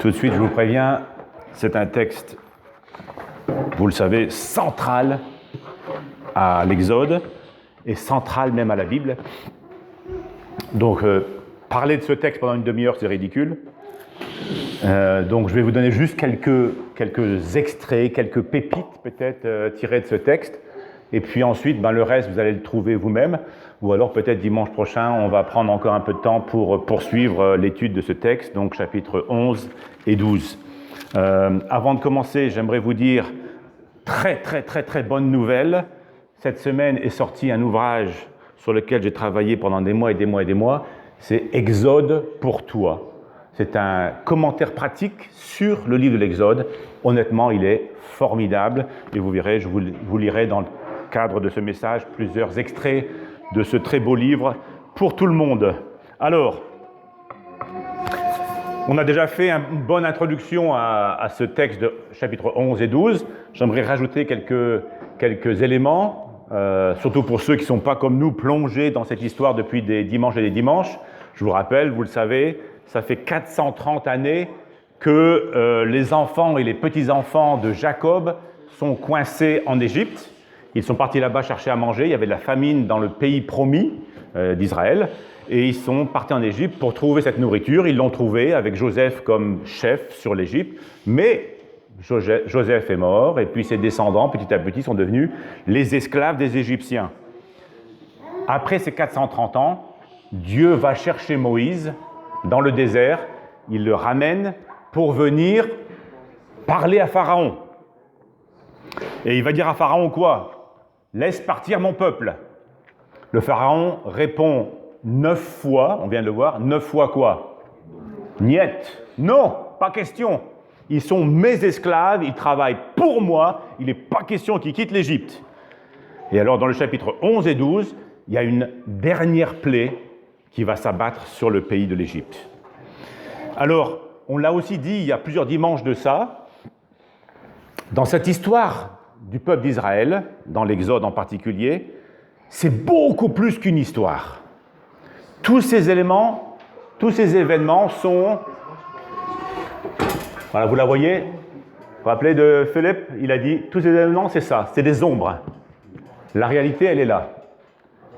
Tout de suite, je vous préviens, c'est un texte, vous le savez, central à l'Exode et central même à la Bible. Donc, parler de ce texte pendant une demi-heure, c'est ridicule. Donc, je vais vous donner juste quelques extraits, quelques pépites peut-être tirées de ce texte. Et puis ensuite, le reste, vous allez le trouver vous-même. Ou alors peut-être dimanche prochain, on va prendre encore un peu de temps pour poursuivre l'étude de ce texte, donc chapitres 11 et 12. Avant de commencer, j'aimerais vous dire très bonne nouvelle. Cette semaine est sorti un ouvrage sur lequel j'ai travaillé pendant des mois et des mois et des mois. C'est « Exode pour toi ». C'est un commentaire pratique sur le livre de l'Exode. Honnêtement, il est formidable. Et vous verrez, je vous lirai dans le cadre de ce message plusieurs extraits de ce très beau livre pour tout le monde. Alors, on a déjà fait une bonne introduction à ce texte de chapitres 11 et 12. J'aimerais rajouter quelques éléments, surtout pour ceux qui ne sont pas comme nous plongés dans cette histoire depuis des dimanches et des dimanches. Je vous rappelle, vous le savez, ça fait 430 années que les enfants et les petits-enfants de Jacob sont coincés en Égypte. Ils sont partis là-bas chercher à manger. Il y avait de la famine dans le pays promis d'Israël. Et ils sont partis en Égypte pour trouver cette nourriture. Ils l'ont trouvée avec Joseph comme chef sur l'Égypte. Mais Joseph est mort et puis ses descendants, petit à petit, sont devenus les esclaves des Égyptiens. Après ces 430 ans, Dieu va chercher Moïse dans le désert. Il le ramène pour venir parler à Pharaon. Et il va dire à Pharaon quoi ? Laisse partir mon peuple. Le Pharaon répond 9 fois, on vient de le voir, 9 fois quoi ? Niet. Non, pas question. Ils sont mes esclaves, ils travaillent pour moi, il n'est pas question qu'ils quittent l'Égypte. Et alors dans le chapitre 11 et 12, il y a une dernière plaie qui va s'abattre sur le pays de l'Égypte. Alors, on l'a aussi dit il y a plusieurs dimanches de ça, dans cette histoire du peuple d'Israël, dans l'Exode en particulier, c'est beaucoup plus qu'une histoire. Tous ces éléments, tous ces événements sont... Voilà, vous la voyez ? Vous vous rappelez de Philippe ? Il a dit, tous ces événements, c'est ça, c'est des ombres. La réalité, elle est là.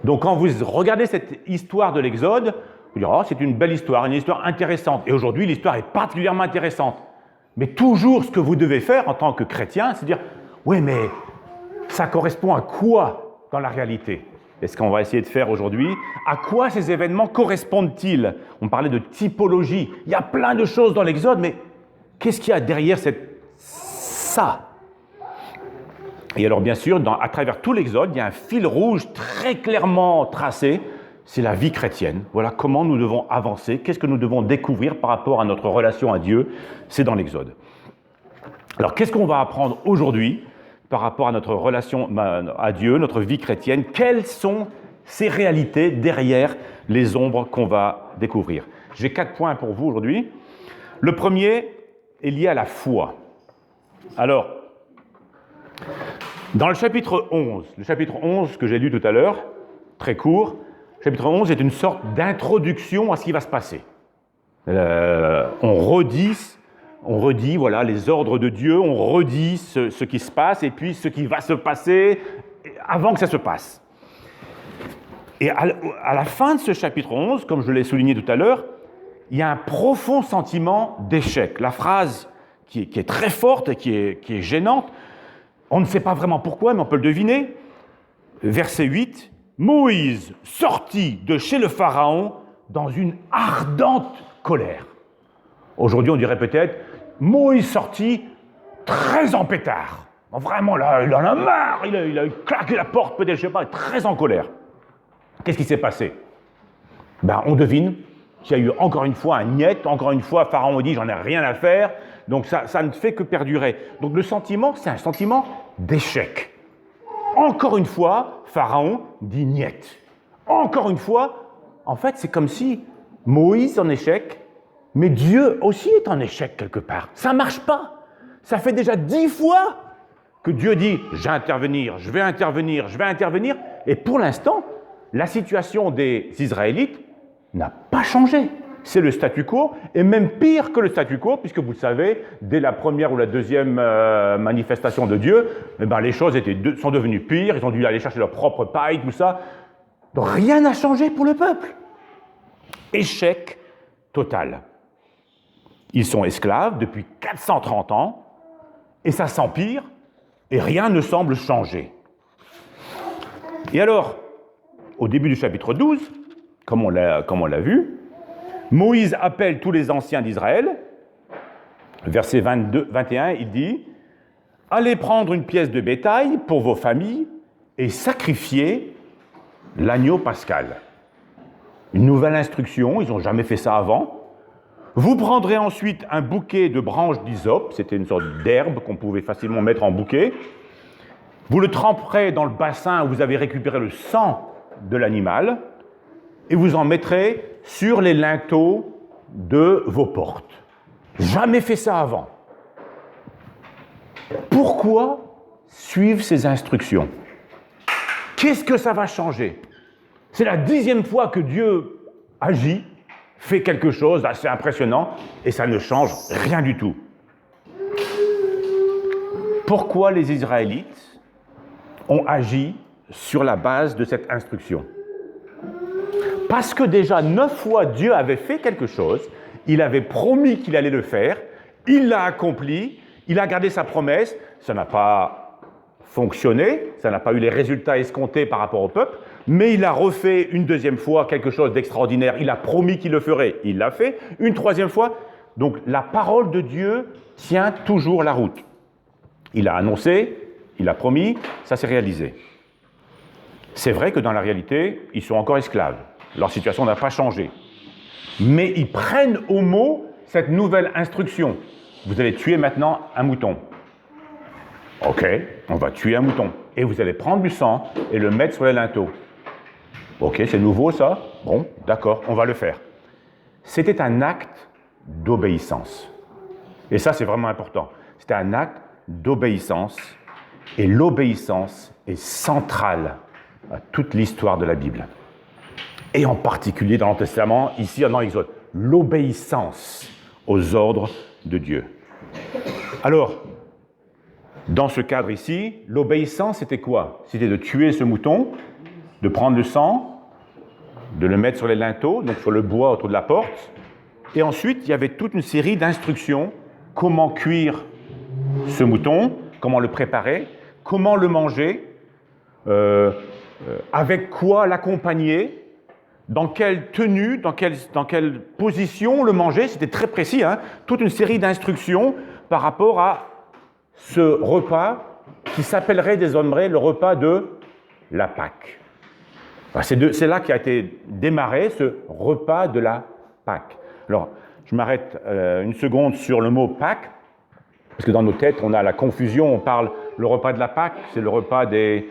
Donc quand vous regardez cette histoire de l'Exode, vous direz, oh, c'est une belle histoire, une histoire intéressante. Et aujourd'hui, l'histoire est particulièrement intéressante. Mais toujours, ce que vous devez faire en tant que chrétien, c'est dire, oui, mais ça correspond à quoi dans la réalité ? Et ce qu'on va essayer de faire aujourd'hui, à quoi ces événements correspondent-ils ? On parlait de typologie. Il y a plein de choses dans l'Exode, mais qu'est-ce qu'il y a derrière ça ? Et alors, bien sûr, à travers tout l'Exode, il y a un fil rouge très clairement tracé, c'est la vie chrétienne. Voilà comment nous devons avancer, qu'est-ce que nous devons découvrir par rapport à notre relation à Dieu, c'est dans l'Exode. Alors, qu'est-ce qu'on va apprendre aujourd'hui par rapport à notre relation à Dieu, notre vie chrétienne ? Quelles sont ces réalités derrière les ombres qu'on va découvrir ? J'ai 4 points pour vous aujourd'hui. Le premier est lié à la foi. Alors, dans le chapitre 11 que j'ai lu tout à l'heure, très court, le chapitre 11 est une sorte d'introduction à ce qui va se passer. On redit voilà, les ordres de Dieu, on redit ce qui se passe et puis ce qui va se passer avant que ça se passe. Et à la fin de ce chapitre 11, comme je l'ai souligné tout à l'heure, il y a un profond sentiment d'échec. La phrase qui est très forte et qui est gênante, on ne sait pas vraiment pourquoi, mais on peut le deviner. Verset 8, « Moïse sortit de chez le Pharaon dans une ardente colère. » Aujourd'hui, on dirait peut-être « Moïse sortit très en pétard. » Vraiment, là, il en a marre, il a claqué la porte, peut-être, je ne sais pas, très en colère. Qu'est-ce qui s'est passé ? On devine qu'il y a eu encore une fois un niet, encore une fois, Pharaon dit « J'en ai rien à faire ». Donc ça ne fait que perdurer. Donc le sentiment, c'est un sentiment d'échec. Encore une fois, Pharaon dit niet. Encore une fois, en fait, c'est comme si Moïse est en échec, mais Dieu aussi est en échec quelque part. Ça ne marche pas. Ça fait déjà 10 fois que Dieu dit « je vais intervenir ». Et pour l'instant, la situation des Israélites n'a pas changé. c'est le statu quo, et même pire que le statu quo, puisque vous le savez, dès la première ou la deuxième manifestation de Dieu, eh ben, les choses sont devenues pires, ils ont dû aller chercher leur propre paille, tout ça. Donc rien n'a changé pour le peuple. Échec total. Ils sont esclaves depuis 430 ans, et ça s'empire, et rien ne semble changer. Et alors, au début du chapitre 12, comme on l'a vu, Moïse appelle tous les anciens d'Israël. Verset 21, il dit « Allez prendre une pièce de bétail pour vos familles et sacrifier l'agneau pascal. » Une nouvelle instruction, ils n'ont jamais fait ça avant. Vous prendrez ensuite un bouquet de branches d'hysope, c'était une sorte d'herbe qu'on pouvait facilement mettre en bouquet. Vous le tremperez dans le bassin où vous avez récupéré le sang de l'animal et vous en mettrez sur les linteaux de vos portes. Jamais fait ça avant. Pourquoi suivre ces instructions? Qu'est-ce que ça va changer? C'est la 10e fois que Dieu agit, fait quelque chose d'assez impressionnant, et ça ne change rien du tout. Pourquoi les Israélites ont agi sur la base de cette instruction? Parce que déjà 9 fois Dieu avait fait quelque chose, il avait promis qu'il allait le faire, il l'a accompli, il a gardé sa promesse, ça n'a pas fonctionné, ça n'a pas eu les résultats escomptés par rapport au peuple, mais il a refait une 2e fois quelque chose d'extraordinaire, il a promis qu'il le ferait, il l'a fait, une 3e fois, donc la parole de Dieu tient toujours la route. Il a annoncé, il a promis, ça s'est réalisé. C'est vrai que dans la réalité, ils sont encore esclaves. Leur situation n'a pas changé. Mais ils prennent au mot cette nouvelle instruction. Vous allez tuer maintenant un mouton. Ok, on va tuer un mouton. Et vous allez prendre du sang et le mettre sur les linteaux. Ok, c'est nouveau ça? Bon, d'accord, on va le faire. C'était un acte d'obéissance. Et ça, c'est vraiment important. C'était un acte d'obéissance. Et l'obéissance est centrale à toute l'histoire de la Bible. Et en particulier dans l'Ancien Testament, ici dans l'Exode, l'obéissance aux ordres de Dieu. Alors, dans ce cadre ici, l'obéissance, c'était quoi? C'était de tuer ce mouton, de prendre le sang, de le mettre sur les linteaux, donc sur le bois autour de la porte, et ensuite, il y avait toute une série d'instructions, comment cuire ce mouton, comment le préparer, comment le manger, avec quoi l'accompagner, dans quelle tenue, dans quelle position le manger, c'était très précis, hein, toute une série d'instructions par rapport à ce repas qui s'appellerait désormais le repas de la Pâque. C'est là qu'a été démarré ce repas de la Pâque. Alors, je m'arrête une seconde sur le mot Pâque, parce que dans nos têtes, on a la confusion, on parle le repas de la Pâque, c'est le repas de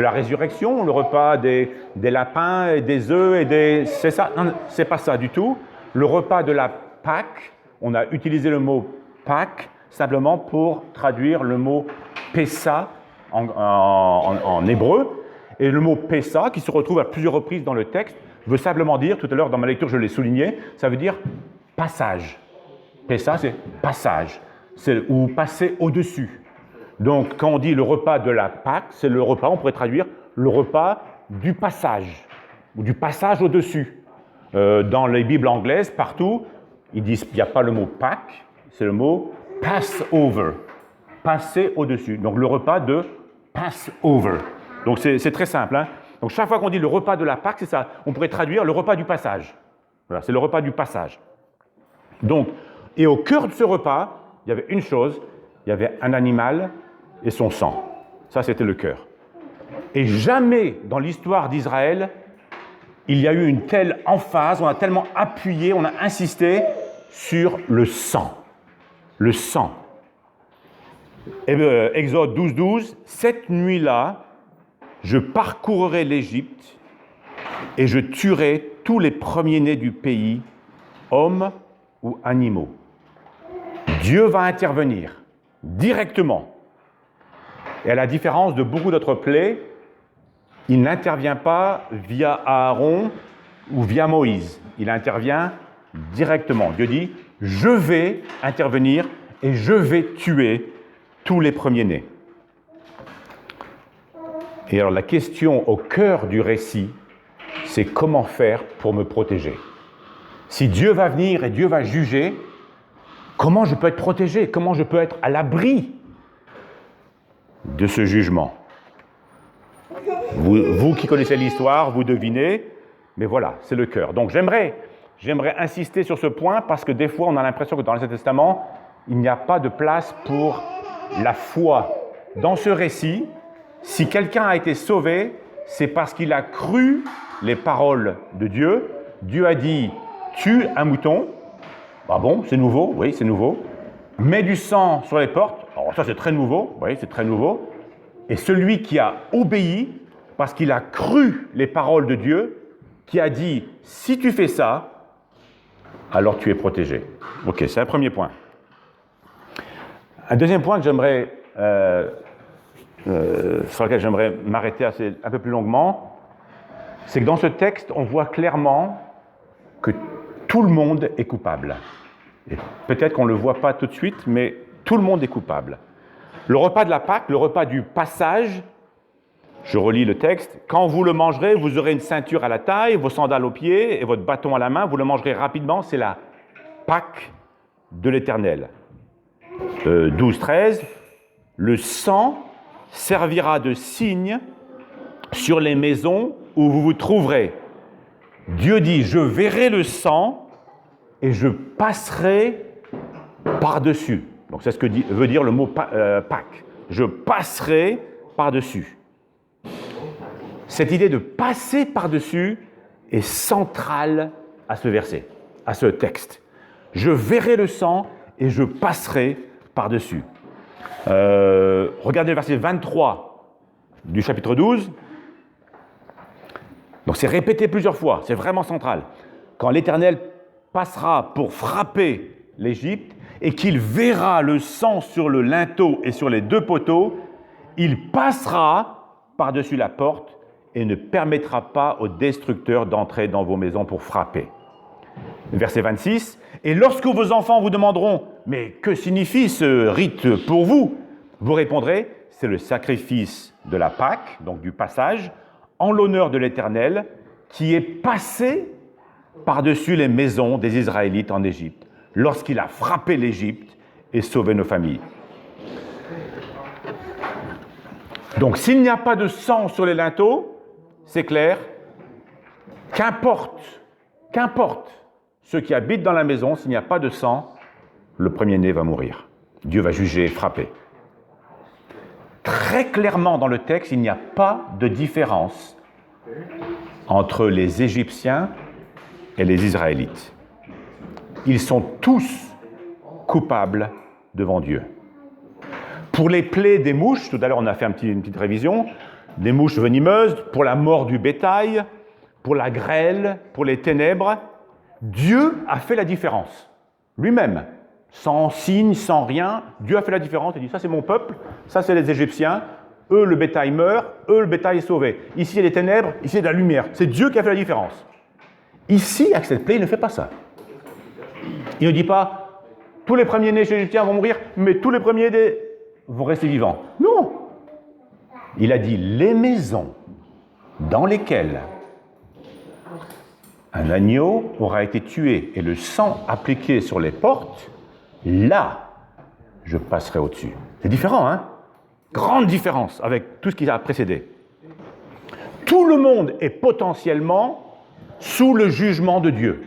la résurrection, le repas des lapins et des œufs, c'est ça? Non, c'est pas ça du tout. Le repas de la Pâque, on a utilisé le mot Pâque simplement pour traduire le mot Pessa en hébreu. Et le mot Pessa, qui se retrouve à plusieurs reprises dans le texte, veut simplement dire, tout à l'heure dans ma lecture je l'ai souligné, ça veut dire passage. Pessa, c'est passage, ou passer au-dessus. Donc, quand on dit le repas de la Pâque, c'est le repas, on pourrait traduire le repas du passage, ou du passage au-dessus. Dans les Bibles anglaises, partout, ils disent qu'il n'y a pas le mot Pâque, c'est le mot Passover, passer au-dessus. Donc, le repas de Passover. Donc, c'est très simple. Hein? Donc, chaque fois qu'on dit le repas de la Pâque, c'est ça. On pourrait traduire le repas du passage. Voilà, c'est le repas du passage. Donc, et au cœur de ce repas, il y avait une chose, il y avait un animal et son sang. Ça, c'était le cœur. Et jamais dans l'histoire d'Israël, il y a eu une telle emphase, on a tellement appuyé, on a insisté sur le sang. Le sang. Et Exode 12, cette nuit-là, je parcourrai l'Égypte et je tuerai tous les premiers-nés du pays, hommes ou animaux. Dieu va intervenir directement. Et à la différence de beaucoup d'autres plaies, il n'intervient pas via Aaron ou via Moïse. Il intervient directement. Dieu dit, je vais intervenir et je vais tuer tous les premiers-nés. Et alors la question au cœur du récit, c'est comment faire pour me protéger. Si Dieu va venir et Dieu va juger, comment je peux être protégé? Comment je peux être à l'abri de ce jugement? Vous qui connaissez l'histoire, vous devinez, mais voilà, c'est le cœur. Donc j'aimerais insister sur ce point parce que des fois on a l'impression que dans l'Ancien Testament, il n'y a pas de place pour la foi. Dans ce récit, si quelqu'un a été sauvé, c'est parce qu'il a cru les paroles de Dieu. Dieu a dit, tue un mouton. Ah bon, c'est nouveau? Oui, c'est nouveau. Mets du sang sur les portes. Alors ça, c'est très nouveau. Oui, c'est très nouveau. Et celui qui a obéi, parce qu'il a cru les paroles de Dieu, qui a dit, si tu fais ça, alors tu es protégé. Ok, c'est un premier point. Un deuxième point que j'aimerais, sur lequel j'aimerais m'arrêter un peu plus longuement, c'est que dans ce texte, on voit clairement que tout le monde est coupable. Et peut-être qu'on ne le voit pas tout de suite, mais tout le monde est coupable. Le repas de la Pâque, le repas du passage, je relis le texte, « Quand vous le mangerez, vous aurez une ceinture à la taille, vos sandales aux pieds et votre bâton à la main, vous le mangerez rapidement, c'est la Pâque de l'Éternel. » 12-13, « Le sang servira de signe sur les maisons où vous vous trouverez. » Dieu dit, « Je verrai le sang et je passerai par-dessus. » Donc c'est ce que veut dire le mot Pâques. Je passerai par-dessus. Cette idée de passer par-dessus est centrale à ce verset, à ce texte. Je verrai le sang et je passerai par-dessus. Regardez le verset 23 du chapitre 12. Donc c'est répété plusieurs fois, c'est vraiment central. Quand l'Éternel passera pour frapper l'Égypte et qu'il verra le sang sur le linteau et sur les deux poteaux, il passera par-dessus la porte et ne permettra pas aux destructeurs d'entrer dans vos maisons pour frapper. Verset 26, « Et lorsque vos enfants vous demanderont « Mais que signifie ce rite pour vous ?» Vous répondrez « C'est le sacrifice de la Pâque, donc du passage, en l'honneur de l'Éternel, qui est passé par-dessus les maisons des Israélites en Égypte, lorsqu'il a frappé l'Égypte et sauvé nos familles. » Donc, s'il n'y a pas de sang sur les linteaux, c'est clair, qu'importe ceux qui habitent dans la maison, s'il n'y a pas de sang, le premier-né va mourir. Dieu va juger et frapper. Très clairement dans le texte, il n'y a pas de différence entre les Égyptiens et les Israélites. Ils sont tous coupables devant Dieu. Pour les plaies des mouches, tout à l'heure on a fait une petite révision, des mouches venimeuses, pour la mort du bétail, pour la grêle, pour les ténèbres, Dieu a fait la différence. Lui-même, sans signe, sans rien, Dieu a fait la différence. Il dit, ça c'est mon peuple, ça c'est les Égyptiens, eux le bétail meurt, eux le bétail est sauvé. Ici il y a les ténèbres, ici il y a de la lumière. C'est Dieu qui a fait la différence. Ici, avec cette plaie, il ne fait pas ça. Il ne dit pas, tous les premiers-nés chez les Égyptiens vont mourir, mais tous les premiers-nés vont rester vivants. Non. Il a dit, les maisons dans lesquelles un agneau aura été tué et le sang appliqué sur les portes, là, je passerai au-dessus. C'est différent, hein? Grande différence avec tout ce qui a précédé. Tout le monde est potentiellement sous le jugement de Dieu.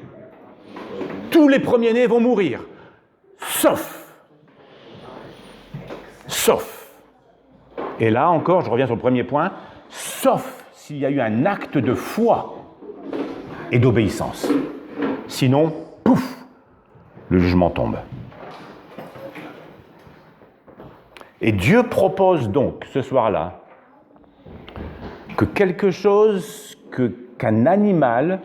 Tous les premiers-nés vont mourir, sauf. Et là encore, je reviens sur le premier point, sauf s'il y a eu un acte de foi et d'obéissance. Sinon, pouf, le jugement tombe. Et Dieu propose donc, ce soir-là, que quelque chose, qu'un animal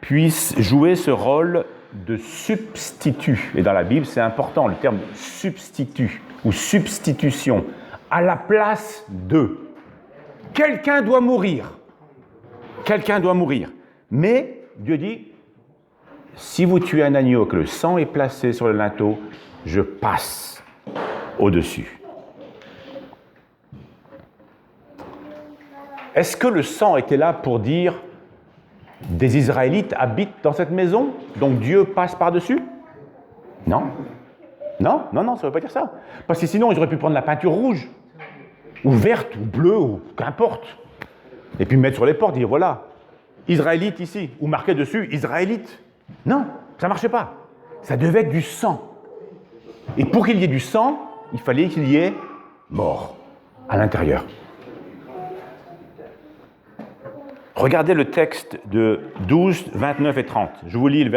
puisse jouer ce rôle de substitut. Et dans la Bible, c'est important, le terme substitut ou substitution, à la place de. Quelqu'un doit mourir. Quelqu'un doit mourir. Mais Dieu dit, si vous tuez un agneau, que le sang est placé sur le linteau, je passe au-dessus. Est-ce que le sang était là pour dire des Israélites habitent dans cette maison, donc Dieu passe par-dessus? Non. Non, ça ne veut pas dire ça. Parce que sinon, ils auraient pu prendre la peinture rouge, ou verte, ou bleue, ou qu'importe. Et puis mettre sur les portes, dire voilà, Israélite ici, ou marquer dessus Israélite. Non, ça ne marchait pas. Ça devait être du sang. Et pour qu'il y ait du sang, il fallait qu'il y ait mort à l'intérieur. Regardez le texte de 12, 29 et 30. Je vous lis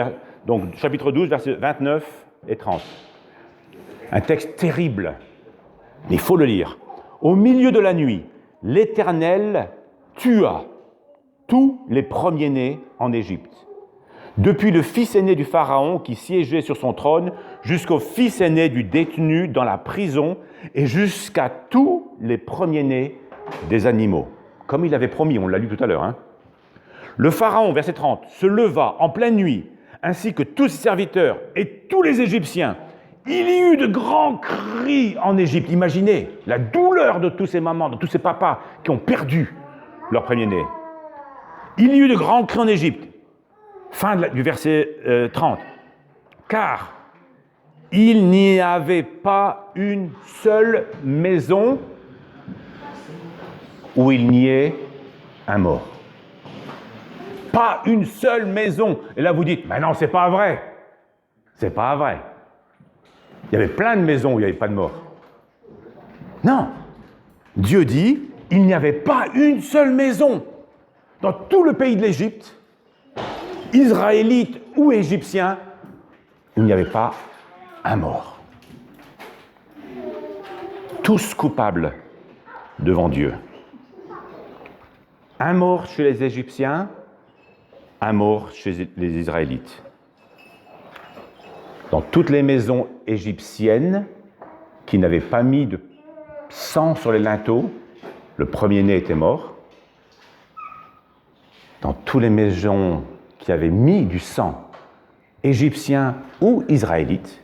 donc chapitre 12, versets 29 et 30. Un texte terrible, mais il faut le lire. Au milieu de la nuit, l'Éternel tua tous les premiers-nés en Égypte, depuis le fils aîné du Pharaon qui siégeait sur son trône, jusqu'au fils aîné du détenu dans la prison, et jusqu'à tous les premiers-nés des animaux. Comme il avait promis, on l'a lu tout à l'heure. Le Pharaon, verset 30, se leva en pleine nuit, ainsi que tous ses serviteurs et tous les Égyptiens. Il y eut de grands cris en Égypte. Imaginez la douleur de tous ces mamans, de tous ces papas qui ont perdu leur premier-né. Il y eut de grands cris en Égypte. Fin du verset 30. Car il n'y avait pas une seule maison où il n'y ait un mort. Pas une seule maison. Et là vous dites, mais non, c'est pas vrai. C'est pas vrai. Il y avait plein de maisons où il n'y avait pas de mort. Non. Dieu dit, il n'y avait pas une seule maison. Dans tout le pays de l'Égypte, Israélites ou Égyptiens, il n'y avait pas un mort. Tous coupables devant Dieu. Un mort chez les Égyptiens, un mort chez les Israélites. Dans toutes les maisons égyptiennes qui n'avaient pas mis de sang sur les linteaux, le premier-né était mort. Dans toutes les maisons qui avaient mis du sang, égyptien ou israélite,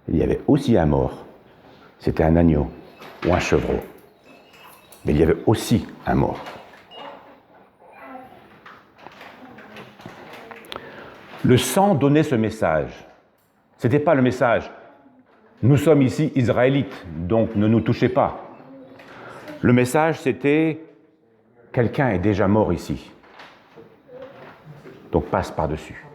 il y avait aussi un mort. C'était un agneau ou un chevreau. Mais il y avait aussi un mort. Le sang donnait ce message. Ce n'était pas le message « Nous sommes ici Israélites, donc ne nous touchez pas ». Le message, c'était « Quelqu'un est déjà mort ici, donc passe par-dessus ».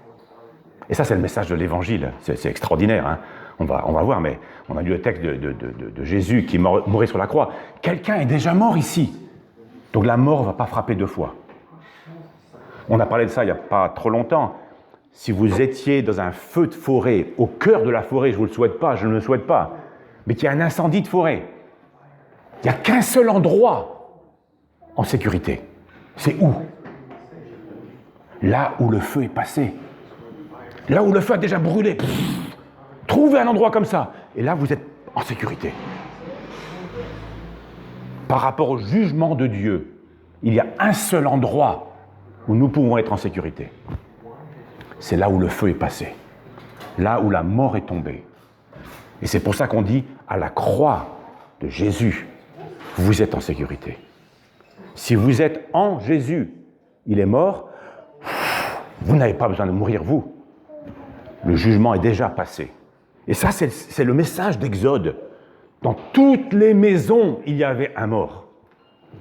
Et ça, c'est le message de l'Évangile. C'est extraordinaire, hein. On va voir, mais on a lu le texte de Jésus qui mourait sur la croix. Quelqu'un est déjà mort ici, donc la mort ne va pas frapper deux fois. On a parlé de ça il n'y a pas trop longtemps. Si vous étiez dans un feu de forêt, au cœur de la forêt, je ne vous le souhaite pas, je ne le souhaite pas, mais qu'il y a un incendie de forêt, il n'y a qu'un seul endroit en sécurité. C'est où? Là où le feu est passé. Là où le feu a déjà brûlé. Trouvez un endroit comme ça. Et là, vous êtes en sécurité. Par rapport au jugement de Dieu, il y a un seul endroit où nous pouvons être en sécurité. C'est là où le feu est passé, là où la mort est tombée. Et c'est pour ça qu'on dit, à la croix de Jésus, vous êtes en sécurité. Si vous êtes en Jésus, il est mort, vous n'avez pas besoin de mourir, vous. Le jugement est déjà passé. Et ça, c'est le message d'Exode. Dans toutes les maisons, il y avait un mort.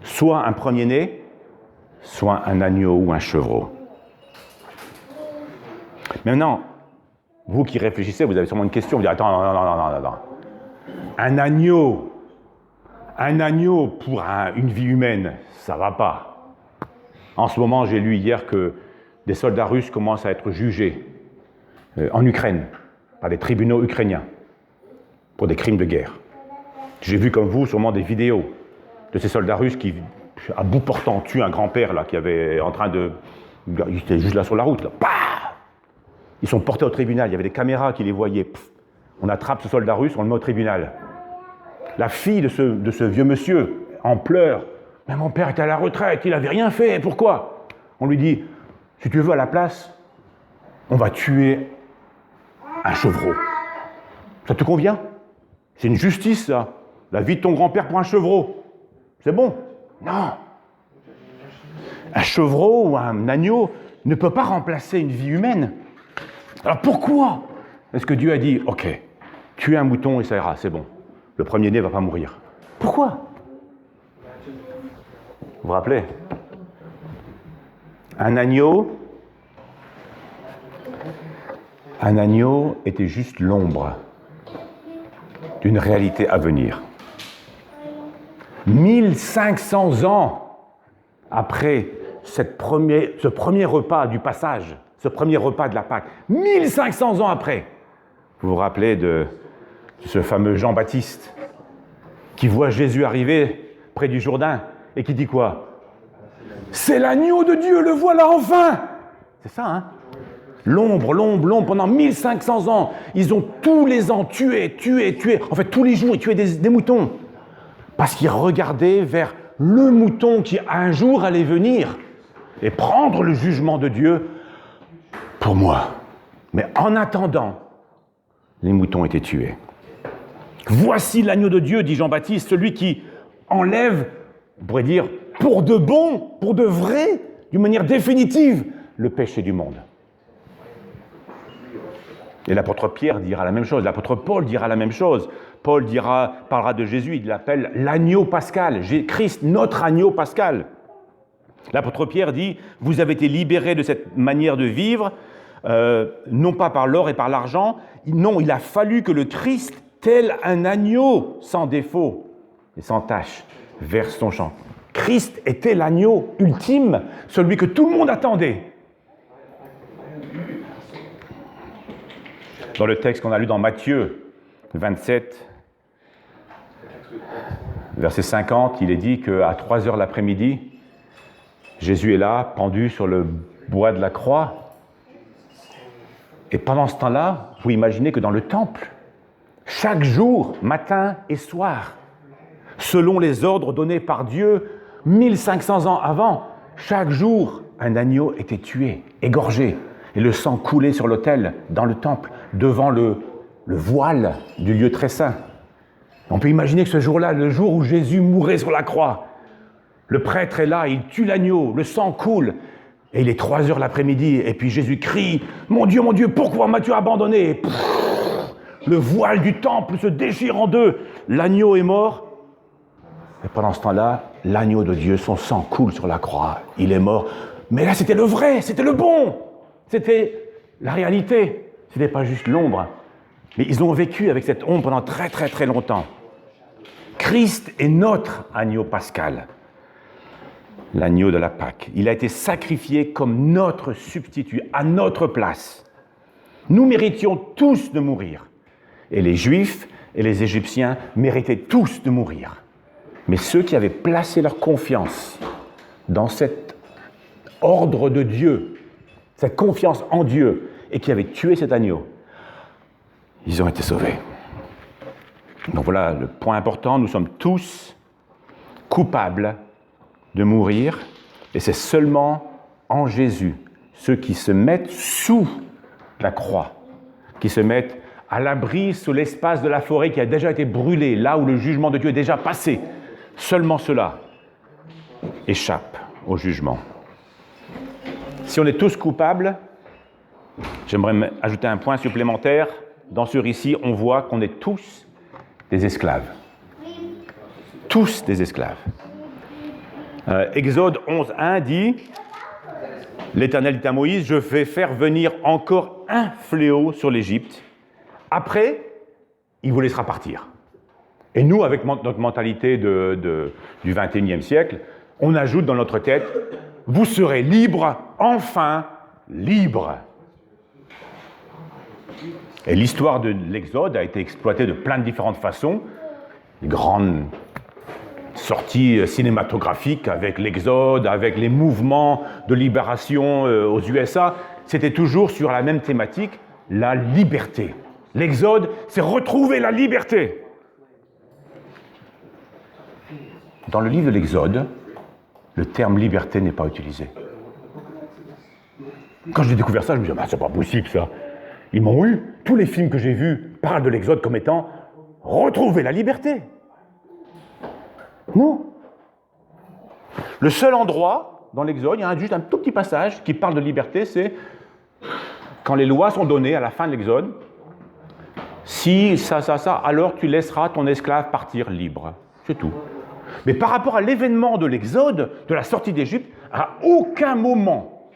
Soit un premier-né, soit un agneau ou un chevreau. Maintenant, vous qui réfléchissez, vous avez sûrement une question. Vous direz, attends, non. Un agneau pour une vie humaine, ça ne va pas. En ce moment, j'ai lu hier que des soldats russes commencent à être jugés en Ukraine, par des tribunaux ukrainiens, pour des crimes de guerre. J'ai vu comme vous sûrement des vidéos de ces soldats russes qui, à bout portant, tuent un grand-père là, qui avait en train de... Il était juste là sur la route, là. Bah, ils sont portés au tribunal, il y avait des caméras qui les voyaient. On attrape ce soldat russe, on le met au tribunal. La fille de ce vieux monsieur, en pleurs. Mais mon père était à la retraite, il n'avait rien fait, pourquoi? On lui dit, Si tu veux, à la place, on va tuer un chevreau. Ça te convient? C'est une justice, ça. La vie de ton grand-père pour un chevreau. C'est bon? Non. Un chevreau ou un agneau ne peut pas remplacer une vie humaine. Alors pourquoi est-ce que Dieu a dit, ok, tuez un mouton et ça ira, c'est bon. Le premier-né ne va pas mourir. Pourquoi? Vous vous rappelez? Un agneau était juste l'ombre d'une réalité à venir. 1500 ans après ce premier repas du passage, ce premier repas de la Pâque, 1500 ans après, vous vous rappelez de ce fameux Jean-Baptiste qui voit Jésus arriver près du Jourdain et qui dit quoi? C'est l'agneau de Dieu, le voilà enfin! C'est ça, hein? L'ombre, pendant 1500 ans, ils ont tous les ans tué. En fait, tous les jours, ils tuaient des moutons. Parce qu'ils regardaient vers le mouton qui, un jour, allait venir et prendre le jugement de Dieu pour moi. Mais en attendant, les moutons étaient tués. Voici l'agneau de Dieu, dit Jean-Baptiste, celui qui enlève, on pourrait dire, pour de bon, pour de vrai, d'une manière définitive, le péché du monde. Et l'apôtre Pierre dira la même chose, l'apôtre Paul dira la même chose. Paul parlera de Jésus, il l'appelle l'agneau pascal, Christ, notre agneau pascal. L'apôtre Pierre dit, vous avez été libérés de cette manière de vivre, non pas par l'or et par l'argent, non, il a fallu que le Christ, tel un agneau sans défaut et sans tache, verse son sang. Christ était l'agneau ultime, celui que tout le monde attendait. Dans le texte qu'on a lu dans Matthieu 27, verset 50, il est dit qu'à 3 heures l'après-midi, Jésus est là, pendu sur le bois de la croix. Et pendant ce temps-là, vous imaginez que dans le temple, chaque jour, matin et soir, selon les ordres donnés par Dieu 1500 ans avant, chaque jour, un agneau était tué, égorgé, et le sang coulait sur l'autel, dans le temple, devant le voile du lieu très saint. On peut imaginer que ce jour-là, le jour où Jésus mourait sur la croix, le prêtre est là, il tue l'agneau, le sang coule, et il est 3 heures l'après-midi, et puis Jésus crie « Mon Dieu, pourquoi m'as-tu abandonné ?» Et le voile du temple se déchire en deux, l'agneau est mort, et pendant ce temps-là, l'agneau de Dieu, son sang coule sur la croix, il est mort. Mais là, c'était le vrai, c'était le bon, c'était la réalité, ce n'était pas juste l'ombre. Mais ils ont vécu avec cette ombre pendant très très très longtemps. Christ est notre agneau pascal, l'agneau de la Pâque. Il a été sacrifié comme notre substitut, à notre place. Nous méritions tous de mourir. Et les Juifs et les Égyptiens méritaient tous de mourir. Mais ceux qui avaient placé leur confiance dans cet ordre de Dieu, cette confiance en Dieu, et qui avaient tué cet agneau, ils ont été sauvés. Donc voilà le point important, nous sommes tous coupables de mourir, et c'est seulement en Jésus, ceux qui se mettent sous la croix, qui se mettent à l'abri sous l'espace de la forêt qui a déjà été brûlée, là où le jugement de Dieu est déjà passé, seulement ceux-là échappent au jugement. Si on est tous coupables, j'aimerais ajouter un point supplémentaire. Dans ce récit, on voit qu'on est tous des esclaves. Tous des esclaves. Exode 11.1 dit « L'Éternel dit à Moïse, je vais faire venir encore un fléau sur l'Égypte. Après, il vous laissera partir. » Et nous, avec notre mentalité du XXIe siècle, on ajoute dans notre tête « Vous serez libres, enfin libres. » Et l'histoire de l'Exode a été exploitée de plein de différentes façons. Les grandes sorties cinématographiques avec l'Exode, avec les mouvements de libération aux USA, c'était toujours sur la même thématique, la liberté. L'Exode, c'est retrouver la liberté. Dans le livre de l'Exode, le terme liberté n'est pas utilisé. Quand j'ai découvert ça, je me suis dit, c'est pas possible ça. Ils m'ont eu. Tous les films que j'ai vus parlent de l'Exode comme étant retrouver la liberté. Non. Le seul endroit dans l'Exode, il y a juste un tout petit passage qui parle de liberté, c'est quand les lois sont données à la fin de l'Exode. Si ça, alors tu laisseras ton esclave partir libre. C'est tout. Mais par rapport à l'événement de l'Exode, de la sortie d'Égypte, à aucun moment,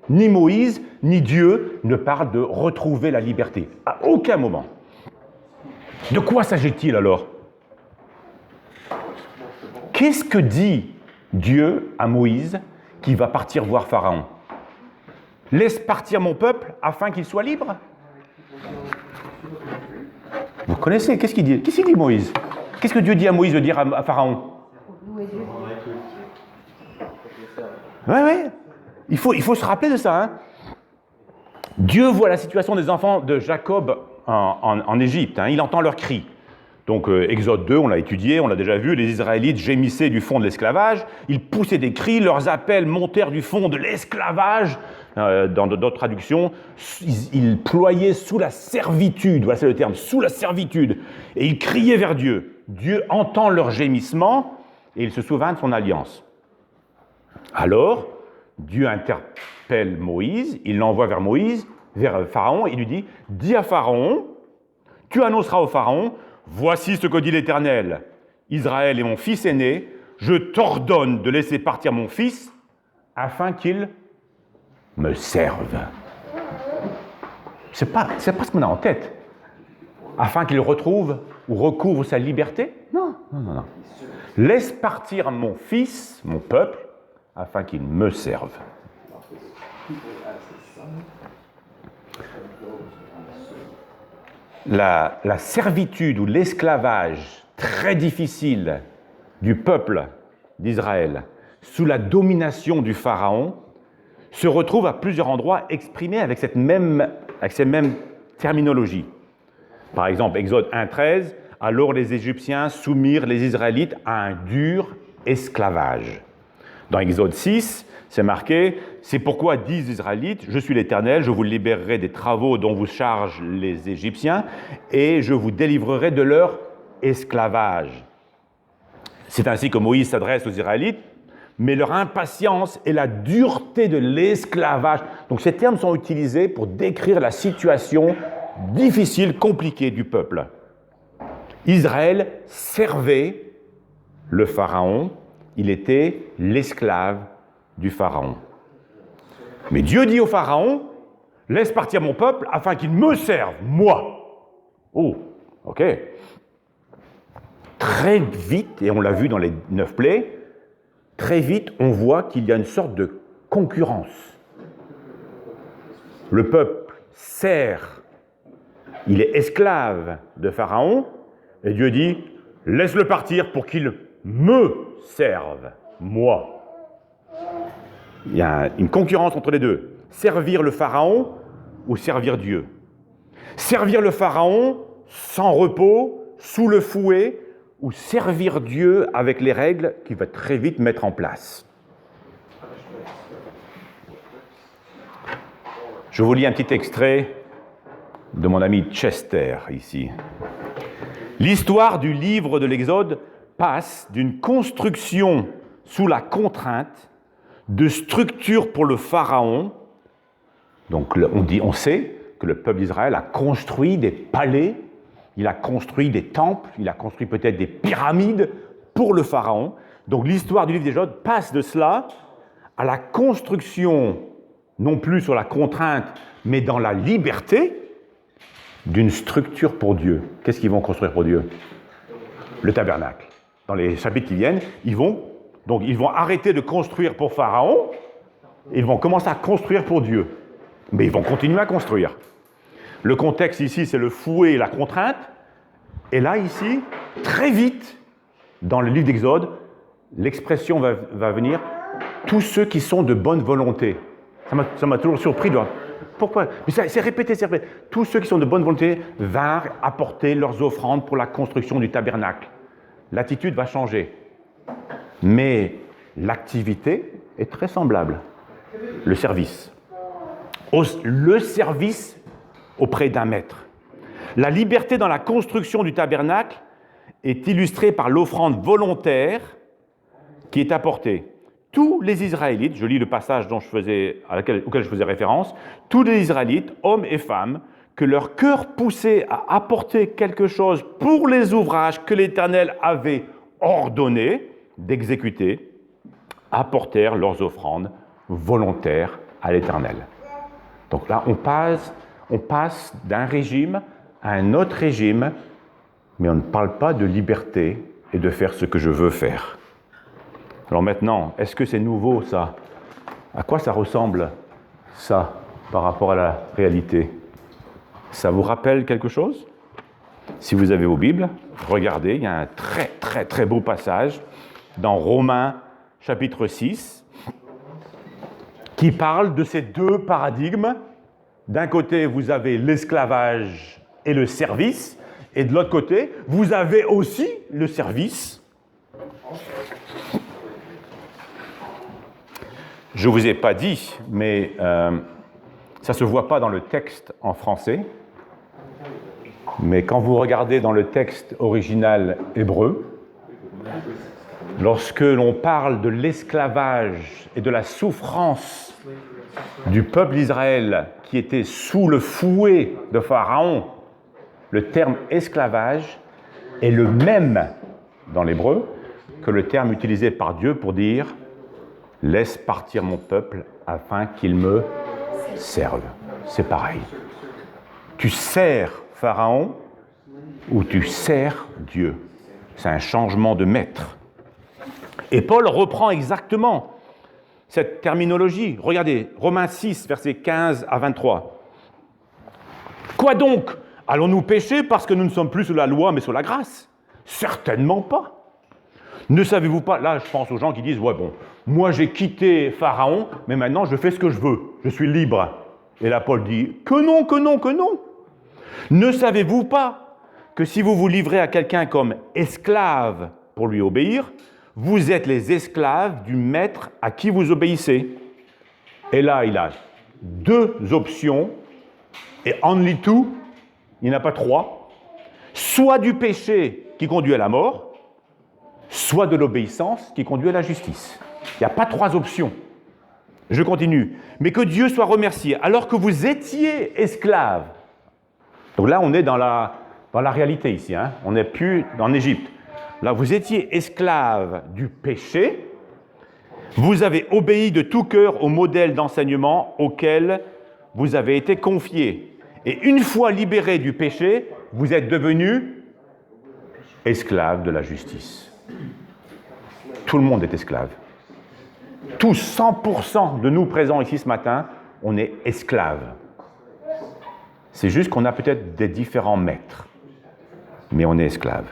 ni Moïse, ni Dieu ne parlent de retrouver la liberté. À aucun moment. De quoi s'agit-il alors? Qu'est-ce que dit Dieu à Moïse qui va partir voir Pharaon? Laisse partir mon peuple afin qu'il soit libre? Vous connaissez, qu'est-ce qu'il dit? Qu'est-ce qu'il dit Moïse? Qu'est-ce que Dieu dit à Moïse de dire à Pharaon? Oui. Il faut se rappeler de ça. Hein. Dieu voit la situation des enfants de Jacob en Égypte. Hein. Il entend leurs cris. Donc, Exode 2, on l'a étudié, on l'a déjà vu, les Israélites gémissaient du fond de l'esclavage, ils poussaient des cris, leurs appels montèrent du fond de l'esclavage. Dans d'autres traductions, ils ployaient sous la servitude, voilà c'est le terme, sous la servitude, et ils criaient vers Dieu. Dieu entend leurs gémissements et il se souvient de son alliance. Alors, Dieu interpelle Moïse, il l'envoie vers Moïse, vers Pharaon, et il lui dit « Dis à Pharaon, tu annonceras au Pharaon, voici ce que dit l'Éternel, Israël est mon fils aîné, je t'ordonne de laisser partir mon fils afin qu'il me serve. » C'est pas ce qu'on a en tête. Afin qu'il retrouve ou recouvre sa liberté? Non. Laisse partir mon fils, mon peuple, afin qu'il me serve. La servitude ou l'esclavage très difficile du peuple d'Israël sous la domination du Pharaon se retrouve à plusieurs endroits exprimés avec cette même terminologie. Par exemple, Exode 1,13, « Alors les Égyptiens soumirent les Israélites à un dur esclavage. » Dans Exode 6, c'est marqué « C'est pourquoi disent les Israélites, je suis l'Éternel, je vous libérerai des travaux dont vous chargent les Égyptiens et je vous délivrerai de leur esclavage. » C'est ainsi que Moïse s'adresse aux Israélites, mais leur impatience et la dureté de l'esclavage. Donc ces termes sont utilisés pour décrire la situation difficile, compliquée du peuple. Israël servait le Pharaon, il était l'esclave du Pharaon. Mais Dieu dit au Pharaon, « Laisse partir mon peuple afin qu'il me serve, moi. » Oh, ok. Très vite, et on l'a vu dans les 9 plaies, très vite, on voit qu'il y a une sorte de concurrence. Le peuple sert, il est esclave de Pharaon, et Dieu dit, laisse-le partir pour qu'il me serve, moi. Il y a une concurrence entre les deux. Servir le Pharaon ou servir Dieu. Servir le Pharaon sans repos, sous le fouet, ou servir Dieu avec les règles qu'il va très vite mettre en place. Je vous lis un petit extrait de mon ami Chester, ici. L'histoire du livre de l'Exode passe d'une construction sous la contrainte de structures pour le Pharaon. Donc on sait que le peuple d'Israël a construit des palais, il a construit des temples, il a construit peut-être des pyramides pour le Pharaon. Donc l'histoire du livre d'Exode passe de cela à la construction, non plus sur la contrainte, mais dans la liberté, d'une structure pour Dieu. Qu'est-ce qu'ils vont construire pour Dieu? Le tabernacle. Dans les chapitres qui viennent, ils vont arrêter de construire pour Pharaon, ils vont commencer à construire pour Dieu. Mais ils vont continuer à construire. Le contexte ici, c'est le fouet et la contrainte. Et là, ici, très vite, dans le livre d'Exode, l'expression va venir « tous ceux qui sont de bonne volonté ». Ça m'a toujours surpris. Pourquoi? Mais c'est répété. Tous ceux qui sont de bonne volonté vinrent apporter leurs offrandes pour la construction du tabernacle. L'attitude va changer. Mais l'activité est très semblable. Le service. le service auprès d'un maître. La liberté dans la construction du tabernacle est illustrée par l'offrande volontaire qui est apportée. Tous les Israélites, je lis le passage auquel je faisais référence, tous les Israélites, hommes et femmes, que leur cœur poussait à apporter quelque chose pour les ouvrages que l'Éternel avait ordonné d'exécuter, apportèrent leurs offrandes volontaires à l'Éternel. Donc là, on passe d'un régime à un autre régime, mais on ne parle pas de liberté et de faire ce que je veux faire. Alors maintenant, est-ce que c'est nouveau, ça? À quoi ça ressemble, ça, par rapport à la réalité? Ça vous rappelle quelque chose? Si vous avez vos Bibles, regardez, il y a un très, très, très beau passage dans Romains, chapitre 6, qui parle de ces deux paradigmes. D'un côté, vous avez l'esclavage et le service, et de l'autre côté, vous avez aussi le service. Je ne vous ai pas dit, mais ça ne se voit pas dans le texte en français, mais quand vous regardez dans le texte original hébreu, lorsque l'on parle de l'esclavage et de la souffrance du peuple d'Israël qui était sous le fouet de Pharaon, le terme esclavage est le même dans l'hébreu que le terme utilisé par Dieu pour dire « laisse partir mon peuple afin qu'il me serve ». C'est pareil. Tu sers Pharaon ou tu sers Dieu. C'est un changement de maître. Et Paul reprend exactement cette terminologie. Regardez, Romains 6, versets 15 à 23. Quoi donc? Allons-nous pécher parce que nous ne sommes plus sous la loi mais sous la grâce? Certainement pas. Ne savez-vous pas, là je pense aux gens qui disent « ouais bon, moi j'ai quitté Pharaon, mais maintenant je fais ce que je veux, je suis libre ». Et là Paul dit « que non, que non, que non ». Ne savez-vous pas que si vous vous livrez à quelqu'un comme esclave pour lui obéir, vous êtes les esclaves du maître à qui vous obéissez? Et là il a deux options, et only two, il n'y en a pas trois, soit du péché qui conduit à la mort, soit de l'obéissance qui conduit à la justice. Il n'y a pas trois options. Je continue. Mais que Dieu soit remercié, alors que vous étiez esclaves. Donc là, on est dans la réalité ici. Hein. On n'est plus en Égypte. Là, vous étiez esclaves du péché. Vous avez obéi de tout cœur au modèle d'enseignement auquel vous avez été confiés. Et une fois libérés du péché, vous êtes devenus esclaves de la justice. Tout le monde est esclave. Tous, 100% de nous présents ici ce matin, on est esclaves. C'est juste qu'on a peut-être des différents maîtres, mais on est esclaves.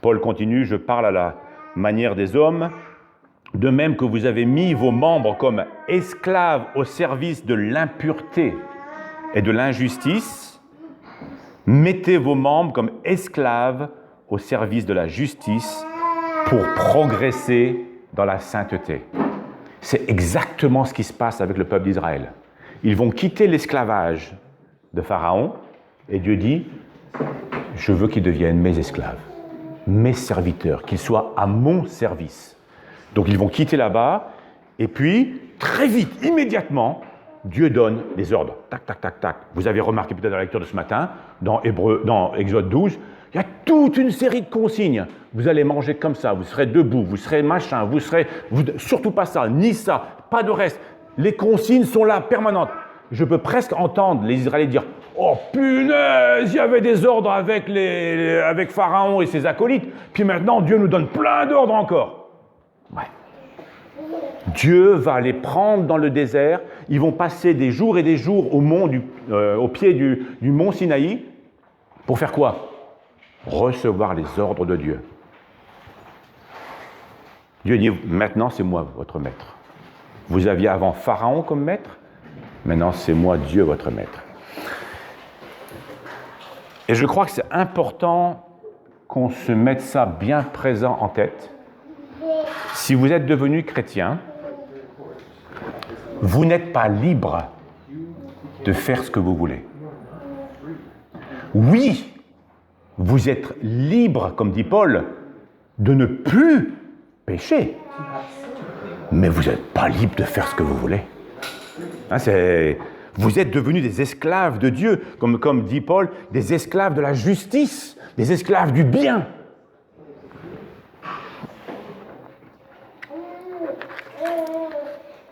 Paul continue, je parle à la manière des hommes, de même que vous avez mis vos membres comme esclaves au service de l'impureté et de l'injustice, mettez vos membres comme esclaves au service de la justice pour progresser dans la sainteté. C'est exactement ce qui se passe avec le peuple d'Israël. Ils vont quitter l'esclavage de Pharaon et Dieu dit « Je veux qu'ils deviennent mes esclaves, mes serviteurs, qu'ils soient à mon service. » Donc ils vont quitter là-bas et puis, très vite, immédiatement, Dieu donne les ordres. Tac, tac, tac, tac. Vous avez remarqué peut-être dans la lecture de ce matin, dans Exode 12, il y a toute une série de consignes. Vous allez manger comme ça, vous serez debout, vous serez machin, surtout pas ça, ni ça, pas de reste. Les consignes sont là, permanentes. Je peux presque entendre les Israélites dire « Oh punaise, il y avait des ordres avec Pharaon et ses acolytes, puis maintenant Dieu nous donne plein d'ordres encore. » Ouais. Dieu va les prendre dans le désert, ils vont passer des jours et des jours au pied du mont Sinaï, pour faire quoi? Recevoir les ordres de Dieu. Dieu dit, maintenant c'est moi votre maître. Vous aviez avant Pharaon comme maître, maintenant c'est moi Dieu votre maître. Et je crois que c'est important qu'on se mette ça bien présent en tête. Si vous êtes devenu chrétien, vous n'êtes pas libre de faire ce que vous voulez. Oui, vous êtes libre, comme dit Paul, de ne plus pécher. Mais vous n'êtes pas libre de faire ce que vous voulez. Hein, vous êtes devenus des esclaves de Dieu, comme dit Paul, des esclaves de la justice, des esclaves du bien.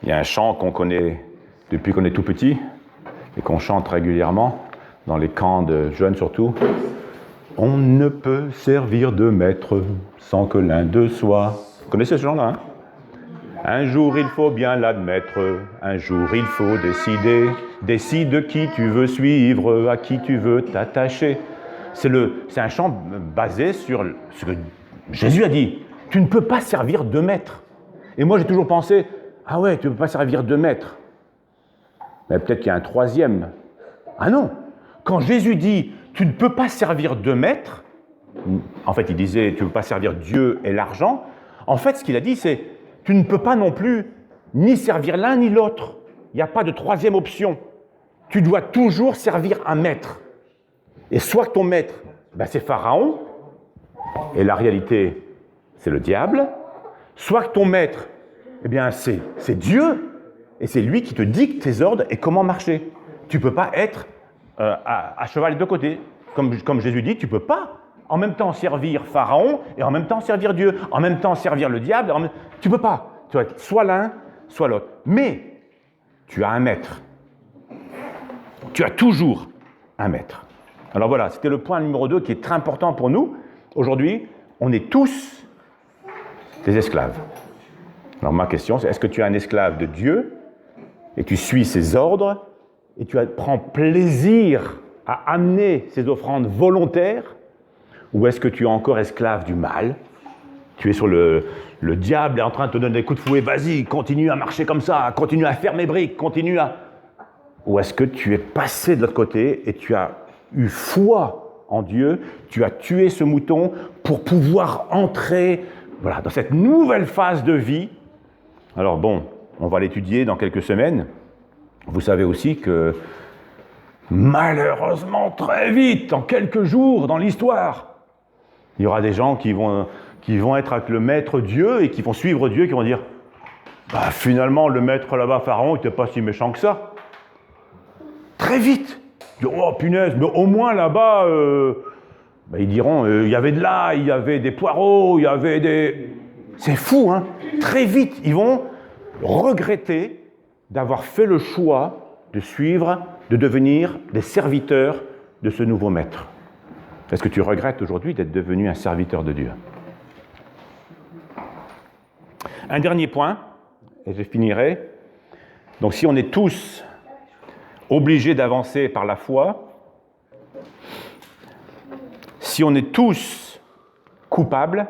Il y a un chant qu'on connaît depuis qu'on est tout petit et qu'on chante régulièrement, dans les camps de jeunes surtout. On ne peut servir de maître sans que l'un d'eux soit... Vous connaissez ce chant-là, hein? Un jour il faut bien l'admettre, un jour il faut décider. Décide qui tu veux suivre, à qui tu veux t'attacher. C'est un chant basé sur ce que Jésus a dit. Tu ne peux pas servir de maître. Et moi j'ai toujours pensé, ah ouais, tu ne peux pas servir de maître. Mais peut-être qu'il y a un troisième. Ah non, quand Jésus dit, tu ne peux pas servir de maître, en fait il disait, tu ne peux pas servir Dieu et l'argent, en fait ce qu'il a dit c'est, tu ne peux pas non plus ni servir l'un ni l'autre. Il n'y a pas de troisième option. Tu dois toujours servir un maître. Et soit que ton maître, c'est Pharaon, et la réalité, c'est le diable, soit que ton maître, c'est Dieu, et c'est lui qui te dicte tes ordres et comment marcher. Tu ne peux pas être à cheval des deux côtés. Comme Jésus dit, tu ne peux pas en même temps servir Pharaon et en même temps servir Dieu, en même temps servir le diable. Tu ne peux pas. Tu dois être soit l'un, soit l'autre. Mais tu as un maître. Tu as toujours un maître. Alors voilà, c'était le point numéro 2 qui est très important pour nous. Aujourd'hui, on est tous des esclaves. Alors ma question, c'est est-ce que tu es un esclave de Dieu et tu suis ses ordres et tu prends plaisir à amener ces offrandes volontaires, ou est-ce que tu es encore esclave du mal? Tu es sur le diable est en train de te donner des coups de fouet, vas-y, continue à marcher comme ça, continue à faire mes briques, continue à... Ou est-ce que tu es passé de l'autre côté et tu as eu foi en Dieu, tu as tué ce mouton pour pouvoir entrer dans cette nouvelle phase de vie? Alors bon, on va l'étudier dans quelques semaines. Vous savez aussi que malheureusement, très vite, en quelques jours dans l'histoire, il y aura des gens qui vont être avec le maître Dieu et qui vont suivre Dieu, qui vont dire finalement, le maître là-bas, Pharaon, il n'était pas si méchant que ça. Très vite. Oh punaise, mais au moins là-bas, ils diront, il y avait de l'ail, il y avait des poireaux, il y avait des... C'est fou, hein. Très vite, ils vont regretter d'avoir fait le choix de suivre, de devenir des serviteurs de ce nouveau maître. Est-ce que tu regrettes aujourd'hui d'être devenu un serviteur de Dieu? Un dernier point, et je finirai. Donc si on est tous obligés d'avancer par la foi, si on est tous coupables,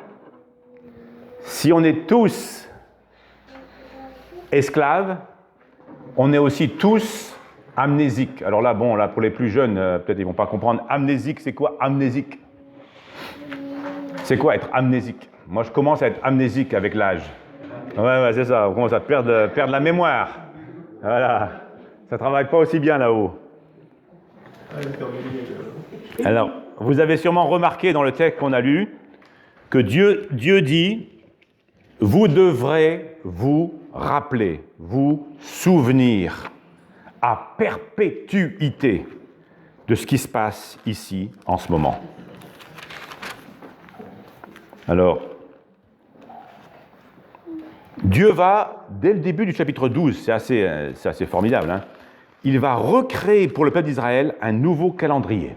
si on est tous esclaves, on est aussi tous amnésiques. Alors là, pour les plus jeunes, peut-être ils ne vont pas comprendre. Amnésique, c'est quoi amnésique? C'est quoi être amnésique? Moi, je commence à être amnésique avec l'âge. Ouais, c'est ça, on commence à perdre la mémoire. Voilà, ça ne travaille pas aussi bien là-haut. Alors, vous avez sûrement remarqué dans le texte qu'on a lu que Dieu dit « Vous devrez vous rappeler, vous souvenir à perpétuité de ce qui se passe ici en ce moment. » Alors, Dieu va, dès le début du chapitre 12, c'est assez formidable, hein, il va recréer pour le peuple d'Israël un nouveau calendrier.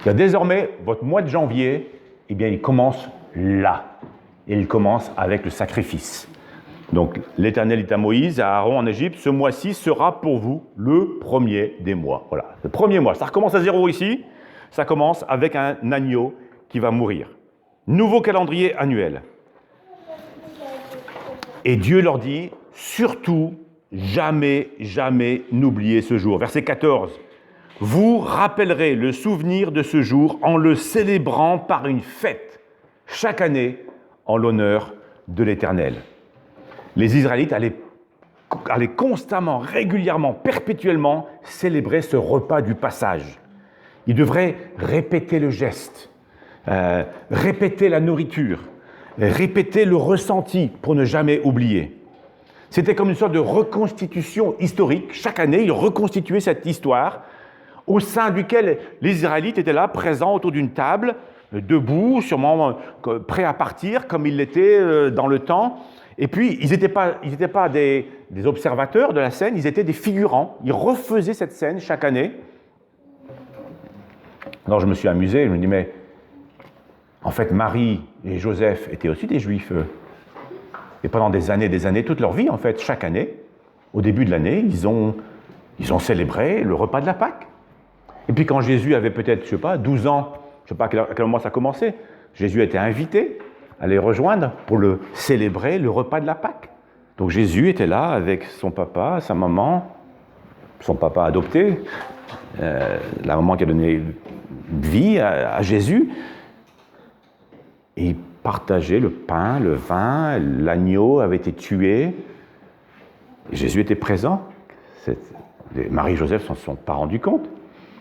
Désormais, votre mois de janvier, il commence là. Et il commence avec le sacrifice. Donc, l'Éternel dit à Moïse, à Aaron en Égypte, ce mois-ci sera pour vous le premier des mois. Voilà, le premier mois. Ça recommence à 0 ici. Ça commence avec un agneau qui va mourir. Nouveau calendrier annuel. Et Dieu leur dit, surtout, jamais, jamais n'oubliez ce jour. Verset 14. Vous rappellerez le souvenir de ce jour en le célébrant par une fête, chaque année, en l'honneur de l'Éternel. Les Israélites allaient allait constamment, régulièrement, perpétuellement célébrer ce repas du passage. Il devrait répéter le geste, répéter la nourriture, répéter le ressenti pour ne jamais oublier. C'était comme une sorte de reconstitution historique. Chaque année, il reconstituait cette histoire au sein duquel les Israélites étaient là, présents autour d'une table, debout, sûrement prêts à partir, comme ils l'étaient dans le temps. Et puis, ils n'étaient pas des observateurs de la scène, ils étaient des figurants. Ils refaisaient cette scène chaque année. Alors, je me suis amusé, je me dis, mais en fait, Marie et Joseph étaient aussi des Juifs. Et pendant des années, toute leur vie, en fait, chaque année, au début de l'année, ils ont célébré le repas de la Pâque. Et puis quand Jésus avait peut-être, 12 ans, je ne sais pas à quel moment ça a commencé, Jésus a été invité à les rejoindre pour célébrer le repas de la Pâque. Donc Jésus était là avec son papa, sa maman, son papa adopté, la maman qui a donné vie à Jésus. Et ils partageaient le pain, le vin, l'agneau avait été tué. Et Jésus était présent. Marie et Joseph ne s'en sont pas rendus compte.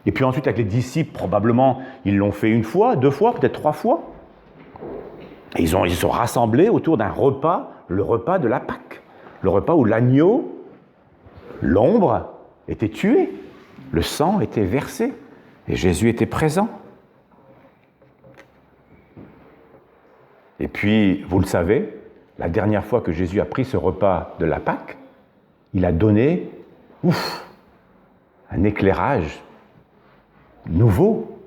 Et puis ensuite, avec les disciples, probablement, ils l'ont fait 1 fois, 2 fois, peut-être 3 fois. Et ils se sont rassemblés autour d'un repas, le repas de la Pâque. Le repas où l'agneau, l'ombre, était tué. Le sang était versé. Et Jésus était présent. Et puis, vous le savez, la dernière fois que Jésus a pris ce repas de la Pâque, il a donné, un éclairage nouveau,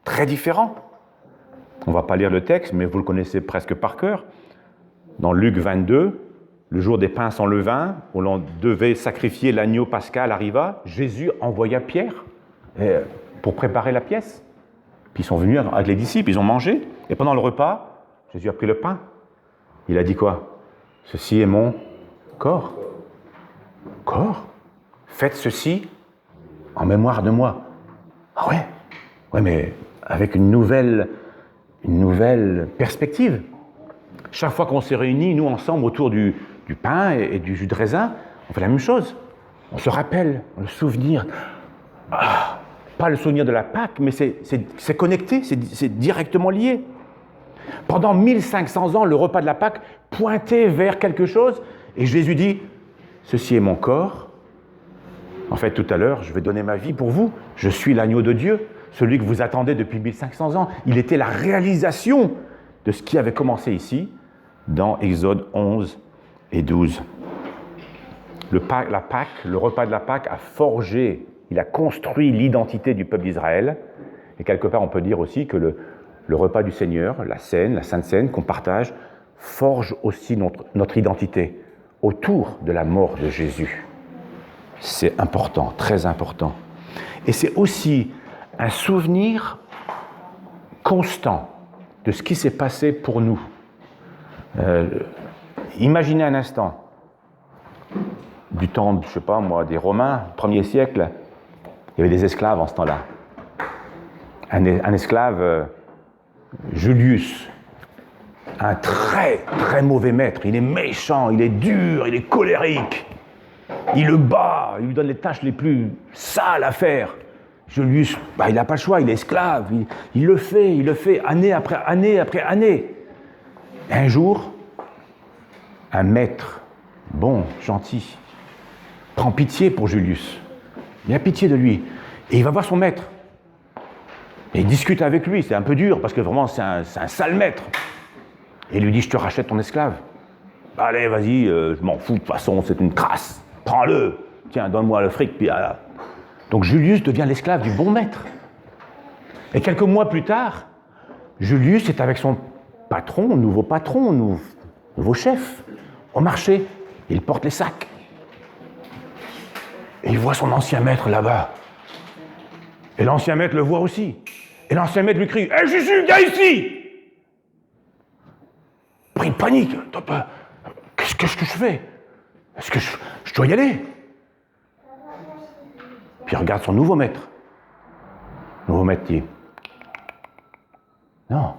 très différent. On ne va pas lire le texte, mais vous le connaissez presque par cœur. Dans Luc 22, le jour des pains sans levain, où l'on devait sacrifier l'agneau pascal arriva, Jésus envoya Pierre pour préparer la pièce. Puis ils sont venus avec les disciples, ils ont mangé. Et pendant le repas, Jésus a pris le pain. Il a dit quoi? Ceci est mon corps. Corps? Faites ceci en mémoire de moi. Ah ouais? Ouais, mais avec une nouvelle perspective. Chaque fois qu'on s'est réunis, nous, ensemble, autour du pain et du jus de raisin, on fait la même chose. On se rappelle, le souvenir. Pas le souvenir de la Pâque, mais c'est connecté, c'est directement lié. Pendant 1500 ans, le repas de la Pâque pointait vers quelque chose, et Jésus dit, ceci est mon corps. En fait, tout à l'heure, je vais donner ma vie pour vous. Je suis l'agneau de Dieu, celui que vous attendez depuis 1500 ans. Il était la réalisation de ce qui avait commencé ici, dans Exode 11 et 12. Le repas de la Pâque a forgé, il a construit l'identité du peuple d'Israël. Et quelque part, on peut dire aussi que le repas du Seigneur, la Sainte Seine qu'on partage, forge aussi notre identité autour de la mort de Jésus. C'est important, très important. Et c'est aussi un souvenir constant de ce qui s'est passé pour nous. Imaginez un instant, du temps, je ne sais pas moi, des Romains, 1er siècle, il y avait des esclaves en ce temps-là. Un esclave, Julius, un très très mauvais maître, il est méchant, il est dur, il est colérique, il le bat, il lui donne les tâches les plus sales à faire. Julius, il n'a pas le choix, il est esclave, il le fait année après année après année. Et un jour, un maître, bon, gentil, prend pitié pour Julius. Il a pitié de lui. Et il va voir son maître. Et il discute avec lui, c'est un peu dur, parce que vraiment, c'est un sale maître. Et il lui dit, je te rachète ton esclave. Allez, vas-y, je m'en fous, de toute façon, c'est une crasse. Prends-le. Tiens, donne-moi le fric, puis voilà. Donc Julius devient l'esclave du bon maître. Et quelques mois plus tard, Julius est avec son patron, nouveau chef, au marché. Il porte les sacs. Et il voit son ancien maître là-bas. Et l'ancien maître le voit aussi. Et l'ancien maître lui crie, « Hé, Jésus, viens ici !» Pris de panique. « Qu'est-ce que je fais? Est-ce que je dois y aller ?» Puis il regarde son nouveau maître. Le nouveau maître dit, « Non.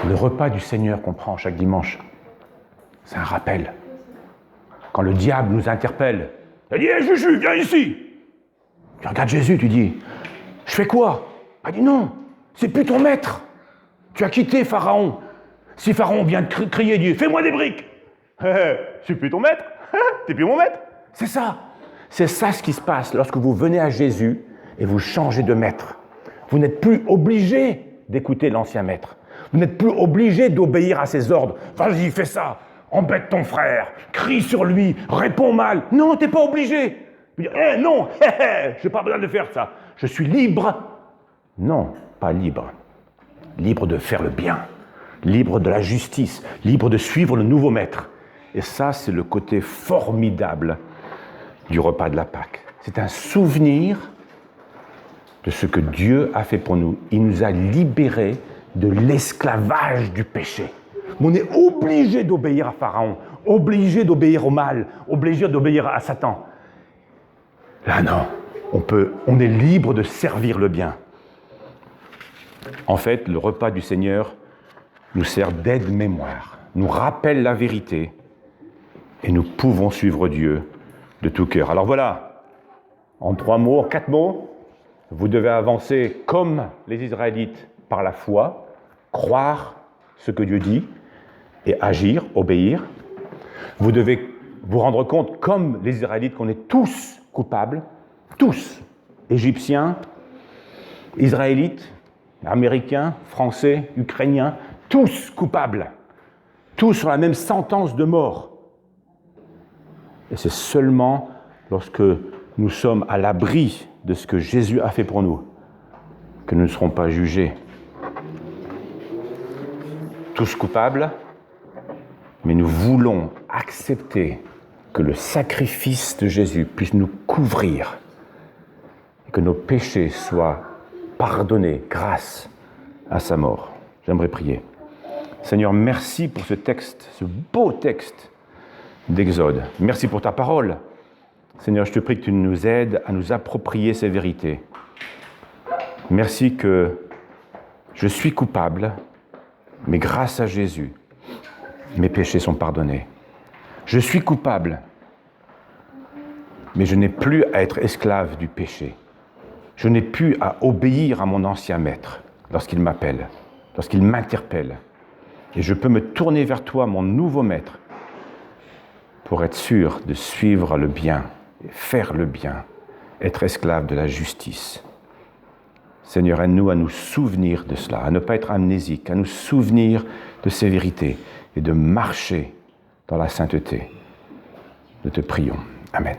Le repas du Seigneur qu'on prend chaque dimanche, c'est un rappel. quand le diable nous interpelle, il dit « Hé Jésus, viens ici !» Tu regardes Jésus, tu dis « Je fais quoi ?» Il dit « Non, c'est plus ton maître. Tu as quitté Pharaon. Si Pharaon vient de crier, dit « Fais-moi des briques !» Je suis plus ton maître. T'es plus mon maître. C'est ça. C'est ça ce qui se passe lorsque vous venez à Jésus et vous changez de maître. Vous n'êtes plus obligé d'écouter l'ancien maître. Vous n'êtes plus obligé d'obéir à ses ordres. Vas-y, fais ça. Embête ton frère. Crie sur lui. Réponds mal. Non, t'es pas obligé. Non, je n'ai pas besoin de faire ça. Je suis libre. Non, pas libre. Libre de faire le bien. Libre de la justice. Libre de suivre le nouveau maître. Et ça, c'est le côté formidable du repas de la Pâque. C'est un souvenir de ce que Dieu a fait pour nous. Il nous a libérés de l'esclavage du péché. On est obligé d'obéir à Pharaon, obligé d'obéir au mal, obligé d'obéir à Satan. Là, non. On est libre de servir le bien. En fait, le repas du Seigneur nous sert d'aide-mémoire, nous rappelle la vérité et nous pouvons suivre Dieu de tout cœur. Alors voilà, en 3 mots, en 4 mots, vous devez avancer comme les Israélites par la foi, croire ce que Dieu dit et agir, obéir. Vous devez vous rendre compte, comme les Israélites, qu'on est tous coupables, tous, Égyptiens, Israélites, Américains, Français, Ukrainiens, tous coupables, tous ont la même sentence de mort. Et c'est seulement lorsque nous sommes à l'abri de ce que Jésus a fait pour nous que nous ne serons pas jugés. Tous coupables, mais nous voulons accepter que le sacrifice de Jésus puisse nous couvrir et que nos péchés soient pardonnés grâce à sa mort. J'aimerais prier. Seigneur, merci pour ce texte, ce beau texte d'Exode. Merci pour ta parole. Seigneur, je te prie que tu nous aides à nous approprier ces vérités. Merci que je suis coupable, mais grâce à Jésus, mes péchés sont pardonnés. Je suis coupable, mais je n'ai plus à être esclave du péché. Je n'ai plus à obéir à mon ancien maître lorsqu'il m'appelle, lorsqu'il m'interpelle. Et je peux me tourner vers toi, mon nouveau maître, pour être sûr de suivre le bien, faire le bien, être esclave de la justice. Seigneur, aide-nous à nous souvenir de cela, à ne pas être amnésiques, à nous souvenir de ces vérités et de marcher dans la sainteté. Nous te prions. Amen.